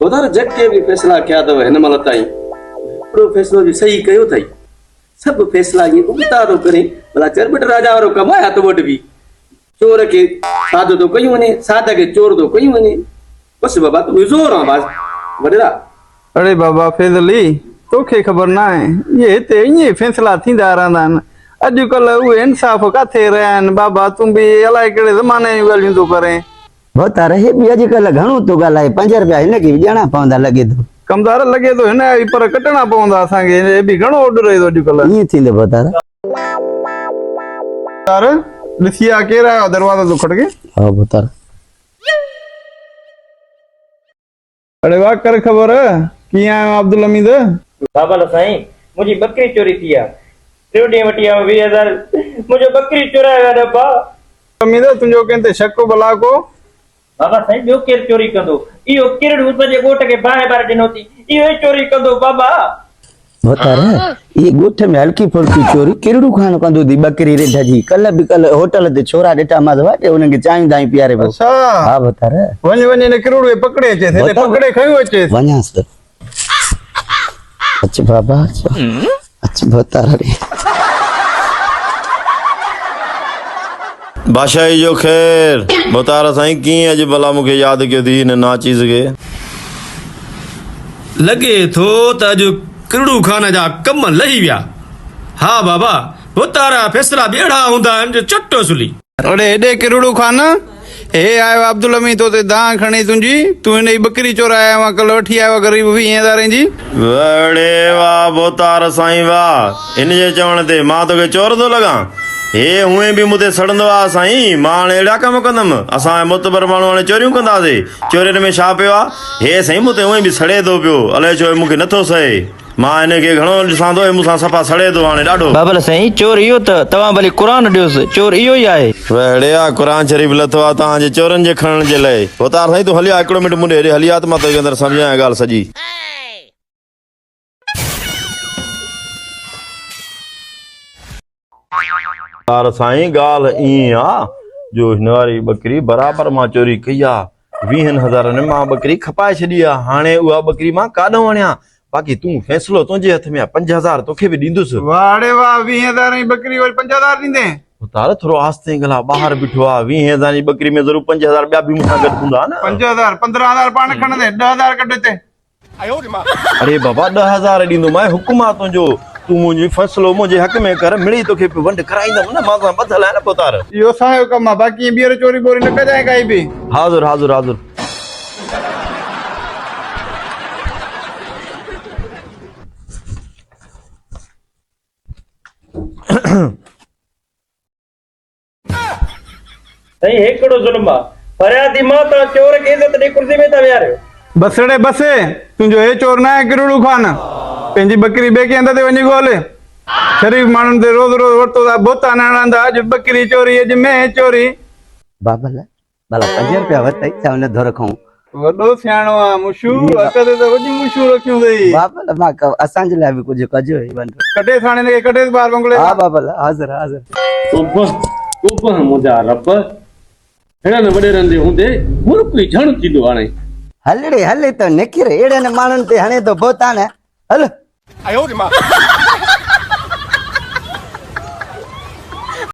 उधर जग के भी फैसला क्या तो है न मलताई प्रो फैसलो भी सही कयो थई सब फैसला ये उतारो करे भला चरबट राजा वारो कमाया तो वट भी चोर के साधो तो कयूं ने साधा के चोर तो कयूं ने बस बाबा तू जोर आ बस वडेरा। अरे बाबा फैजली तोखे खबर ना है ये ते ये फैसला थींदा रहंदा आहिनि अॼुकल्ह उहे इंसाफ़ काथे रहिया आहिनि बाबा तूं बि अलाए कहिड़े ज़माने जूं ॻाल्हियूं थो करे। बहुत रहे भी अॼुकल्ह घणो थो ॻाल्हाए 5 रुपया हिनखे बि ॾियणा पवंदा लॻे थो। कमदार लॻे थो हिन जा बि पर कटणा पवंदा असांखे हे बि घणो ऑर्डर रहे थो अॼुकल्ह। ईअं थींदो बहुत ॾिसी आ केरु आयो दरवाज़ो थो खड़के। हा बहुत अरे वाह कर ख़बर कीअं आयो अब्दुल हमीद। बाबा साईं मुंहिंजी बकरी चोरी थी आहे 3 ॾींहं वठी आयो 20,000 मुंहिंजो बकरी चुरायो आहे डब्बा। हमीद तुंहिंजो कंहिं ते शक भला को। बाबा साईं ॿियो केरु चोरी कंदो इहो किरड़ू सॼे ॻोठ खे बाहि ॾिनो थी इहो ई चोरी कंदो बाबा। बहुत ये ॻोठ में हल्की फुल्की चोरी किरड़ू खान कंदो दी बकरी रेड जी कल भी कल होटल ते छोरा ॾिठा मां वाटे उनखे चांहि दाई पीआरे पियो। अच्छा हा बहुत वञ वञ हिन किरड़ू पकड़े अचे थे पकड़े खयो अचे वञास अच्छा बाबा अच्छा बहुत रे बादशाही जो खैर बतारा साईं की अज भला मुझे याद कयो थी इन ना चीज के लगे थो त अज किरड़ू खान जा कम लही विया। हा बाबा बतारा फैसला बेड़ा हुंदा आहिनि जो चट्टो सुली। अरे हेॾे किरड़ू खान हे आयो अब्दुल हमीद तो ते दां खणी तुंहिंजी तूं हिन जी बकरी चोराया हुआ कल वठी आयो ग़रीब 20,000 जी। वड़े वाह बोतार साईं वाह इन जे चवण ते मां तोखे चोर थो लॻां हे हुए भी मुते सड़ंदो आ साईं मां अहिड़ा कम कंदमि असां मुतबर माण्हू हाणे चोरियूं कंदासीं चोरियुनि में छा पियो आहे हे साईं मुते हुए भी सड़े थो पियो अलाए छो मूंखे नथो सहे मां हिनखे घणो ॾिसां थो मूंसां सफ़ा सड़े थो हाणे ॾाढो। बाबा साईं चोर इहो त तव्हां भली क़ुरान ॾियोसि चोर इहो ई आहे। वड़िया क़ुरान शरीफ़ लथो आहे तव्हांजे चोरनि जे खणण जे लाइ बोतार साईं तूं हली आ हिकिड़ो मिंट मुंडे हेॾे हली आ त मां तोखे अंदरि सम्झायां ॻाल्हि सॼी। यार साईं ॻाल्हि ईअं आ जो हिन वारी बकरी बराबरि मां चोरी कई आहे 20,000 में मां बकरी खपाए छॾी आहे हाणे उहा बकरी मां काॾो वणियां बाक़ी तूं फैसलो तुंहिंजे हथ में आहे 5,000 तोखे बि ॾींदुसि। वाड़े वाह 20,000 जी बकरी वरी 5,000 ॾींदे तार थोरो आस्ते गला ॿाहिरि बीठो आहे 20,000 जी बकरी में ज़रूर 5,000 ॿिया बि मूंसां गॾु हूंदा न। 5,000 15,000 पाण खणंदे 10,000 कढ ते। अरे बाबा 10,000 ॾींदोमांइ हुकुम आहे तुंहिंजो तूं मुंहिंजी फैसलो मुंहिंजे हक़ में कर मिड़ी तोखे वंड कराईंदमि न मां सां ॿधल आहे न पोतार। इहो असांजो कमु आहे बाक़ी ॿीहर चोरी बोरी न कजांइ काई बि। हाज़ुर हाज़ुर हाज़ुर। साईं हिकिड़ो ज़ुल्म आहे फरियादी मां त चोर खे इज़त ॾेई कुर्सी में था विहारियो। बसड़े बस तुंहिंजो हे चोर न आहे किरड़ू खान पंहिंजी बकरी ॿिए कंहिं हंध ते वञी ॻोल्हे शरीफ़ माण्हुनि ते रोज़ रोज़ वरितो था बोता न हणंदा अॼु बकरी चोरी अॼु मैं चोरी। बाबा भला 5 रुपया वरितई छा हुन धो रखूं वॾो सियाणो आहे मुशू हक़ ते त वॾी मुशू रखियूं अथई। बाबा मां असांजे लाइ बि कुझु कजो कटे थाणे हिनखे कटे ॿार बंगले। हा बाबा हाज़िर हाज़िर। तूं मुंहिंजा रब हिननि वॾेरनि जे हूंदे मुल्क ई झण थींदो हाणे। हलड़े हले त निकिरे अहिड़े माण्हुनि ते हणे थो बोता न हल।